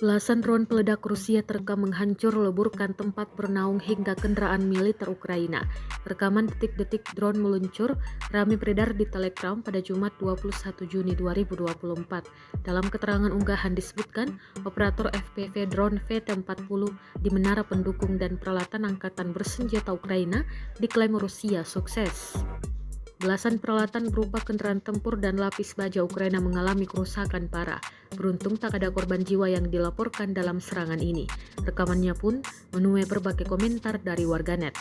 Belasan drone peledak Rusia terekam menghancur leburkan tempat bernaung hingga kendaraan militer Ukraina. Rekaman detik-detik drone meluncur ramai beredar di Telegram pada Jumat 21 Juni 2024. Dalam keterangan unggahan disebutkan, operator FPV drone VT-40 di menara pendukung dan peralatan angkatan bersenjata Ukraina diklaim Rusia sukses. Belasan peralatan berupa kendaraan tempur dan lapis baja Ukraina mengalami kerusakan parah. Beruntung tak ada korban jiwa yang dilaporkan dalam serangan ini. Rekamannya pun menuai berbagai komentar dari warganet.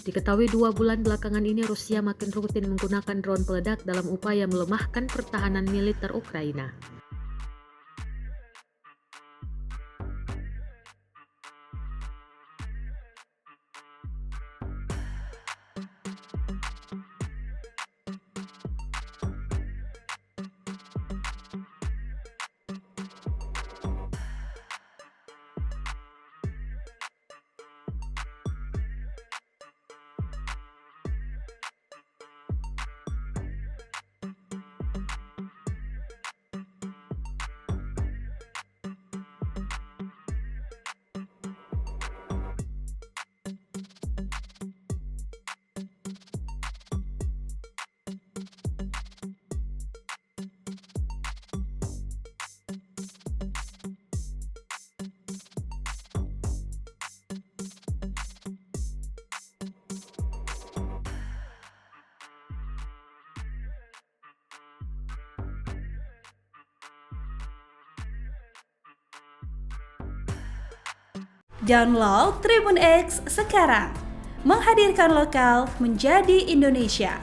Diketahui 2 bulan belakangan ini Rusia makin rutin menggunakan drone peledak dalam upaya melemahkan pertahanan militer Ukraina. Download Tribun X sekarang, menghadirkan lokal menjadi Indonesia.